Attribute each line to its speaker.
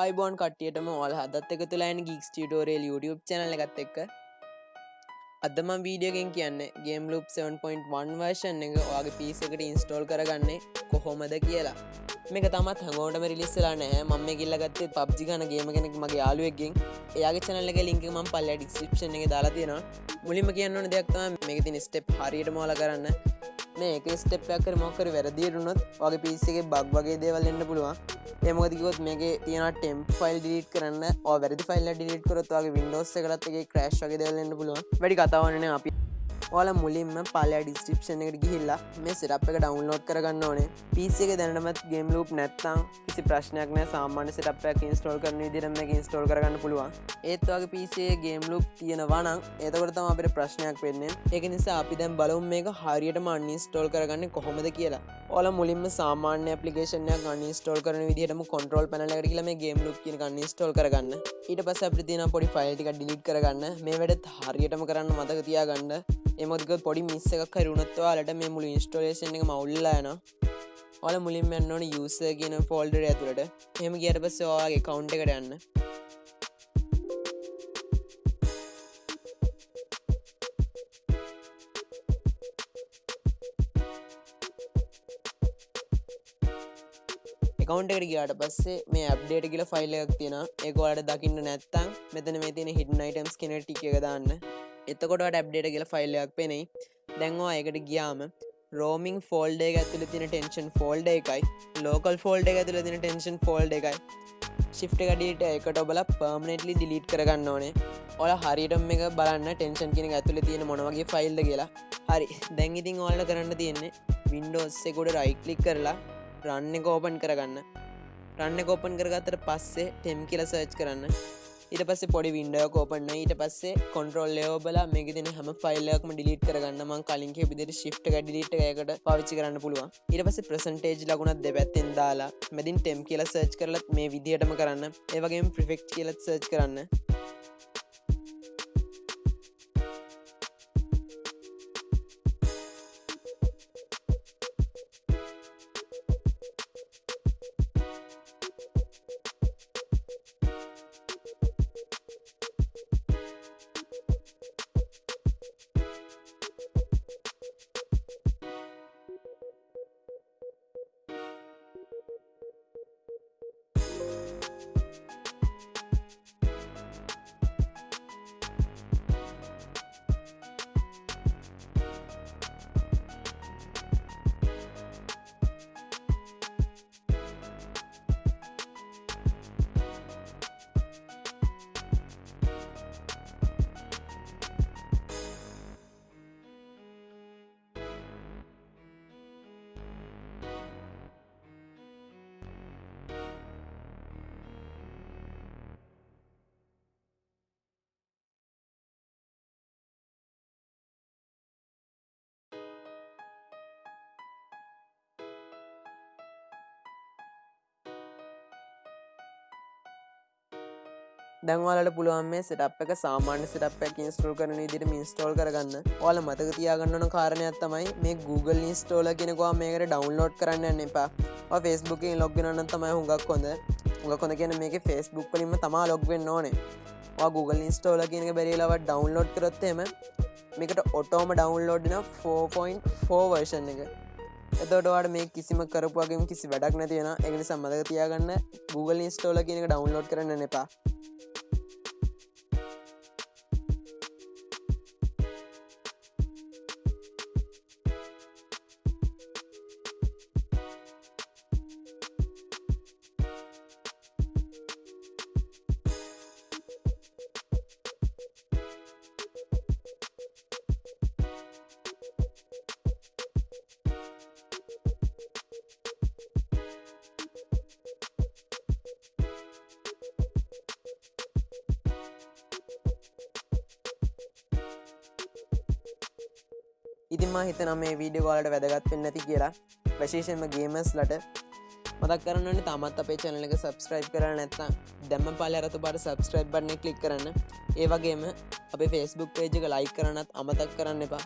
Speaker 1: අයිබෝන් කට්ටියටම ඔයාලා හදත් එකතු වෙලා ඉන්න Geeks Tutorial YouTube channel එකත් එක්ක අද මම වීඩියෝ එකෙන් කියන්නේ Gameloop 7.1 version එක ඔයාගේ PC එකට install කරගන්නේ කොහොමද කියලා. මේක තාමත් හැමෝටම රිලීස් වෙලා නැහැ. මම මේ ගිල්ල ගත්තේ PUBG ගන්න ගේම කෙනෙක් මගේ යාළුවෙක්ගෙන්. එයාගේ channel එකේ link එක මම පල්ලෙහා description එකේ දාලා තියෙනවා. මුලින්ම කියන්න ඕන දෙයක් තමයි මේකේ තියෙන step හරියටම ඔයාලා කරන්න. මේ එක ස්ටෙප් එකක් කරේ මොකක් කරේ වැරදියට වුණොත් ඔයාගේ PC එකේ බග් වගේ දේවල් එන්න පුළුවන්. ඒ මොකද කිව්වොත් මේකේ තියෙන temp file delete කරන්න ඔය වැරදි file එක delete කරොත් ඔයාගේ Windows එකකටත් එකේ crash වගේ දේවල් එන්න පුළුවන්. වැඩි කතාවක් නෙවෙයි අපි ඔයාලා මුලින්ම පල්ලෙහා description එකට ගිහිල්ලා මේ setup එක download කරගන්න ඕනේ. PC එකේ දැනටමත් Gameloop නැත්නම් කිසි ප්‍රශ්නයක් නැහැ. සාමාන්‍ය setup එකක් install කරන විදිහට මේක install කරගන්න පුළුවන්. ඒත් ඔයාගේ PC එකේ Gameloop තියෙනවා නම් එතකොට තමයි අපිට ප්‍රශ්නයක් වෙන්නේ. ඒක නිසා අපි දැන් බලමු මේක හරියටම uninstall කරගන්නේ කොහොමද කියලා. ඔයාලා මුලින්ම සාමාන්‍ය application එකක් uninstall කරන විදිහටම control panel එකට ගිහලා මේ Gameloop කියන එක uninstall කරගන්න. ඊට පස්සේ අපිට තියෙන පොඩි file ටිකක් delete කරගන්න. මේ වැඩත් හරියටම කරන්න මතක තියාගන්න. ඒ මොකද පොඩි මිස් එකක් හරි වුණොත් ඔයාලට මේ මුළු ඉන්ස්ටෝලේෂන් එකම අවුල් වෙලා යනවා. ඔයාලා මුලින්ම යන්න ඕනේ user කියන folder එක ඇතුළට. එහෙම ගියාට පස්සේ ඔයාගේ account එකට යන්න. account එකට ගියාට පස්සේ මේ update කියලා file එකක් තියෙනවා. ඒක ඔයාලට දකින්න නැත්නම් මෙතන මේ තියෙන hidden items කියන ටික එක දාන්න. එතකොට ඔයාලට update කියලා file එකක් පෙනෙයි. දැන් ඔයා ඒකට ගියාම roaming folder එක ඇතුලේ තියෙන tension folder එකයි local folder එක ඇතුලේ තියෙන tension folder එකයි shift එක delete එකට ඔබලා permanently delete කරගන්න ඕනේ. ඔයාලා හරියටම මේක බලන්න tension කියන එක ඇතුලේ තියෙන මොන වගේ file ද කියලා. හරි. දැන් ඉතින් ඔයාලා කරන්න තියෙන්නේ Windows එක උඩ right click කරලා run එක open කරගන්න. run එක open කරගත්තට පස්සේ temp කියලා search කරන්න. ඊට පස්සේ පොඩි window එකක් open වෙනවා. ඊට පස්සේ control A ඔබලා මේකේ තියෙන හැම file එකක්ම delete කරගන්න. මම කලින් කියපු විදිහට shift එක delete එක ඒකට පාවිච්චි කරන්න පුළුවන්. ඊට පස්සේ percentage ලකුණක් දෙපැත්තෙන් දාලා මෙදින් temp කියලා search කරලත් මේ විදිහටම කරන්න. ඒ වගේම prefetch කියලා search කරන්න. දැන් ඔයාලට පුළුවන් මේ setup එක සාමාන්‍ය setup එකක් install කරන විදිහටම install කරගන්න. ඔයාලා මතක තියාගන්න ඕන කාරණයක් තමයි මේ Google installer කෙනෙක් ඔයා මේකට download කරන්න යන්න එපා. ඔයා Facebook එකෙන් log වෙනවා නම් තමයි හුඟක් හොඳ. හුඟක් හොඳ කියන්නේ මේකේ Facebook වලින්ම තමයි log වෙන්න ඕනේ. ඔයා Google installer කියන එක බැරි වෙලාවට download කරොත් එහෙම මේකට auto-ම download වෙනවා 4.4 version එක. එතකොට ඔයාලට මේ කිසිම කරපු වගේම කිසි වැඩක් නැති වෙනවා. ඒක නිසා මතක තියාගන්න Google installer කියන එක download කරන්න යන්න එපා. ඉතින් මම හිතනවා මේ වීඩියෝ ඔයාලට වැදගත් වෙන්න ඇති කියලා. විශේෂයෙන්ම ගේමර්ස්ලට මතක් කරන්න ඕනේ තාමත් අපේ channel එක subscribe කරලා නැත්නම් දැම්ම පල්ලෙහාට අත පාට subscribe button එක click කරන්න. ඒ වගේම අපේ Facebook page එක like කරන්නත් අමතක කරන්න එපා.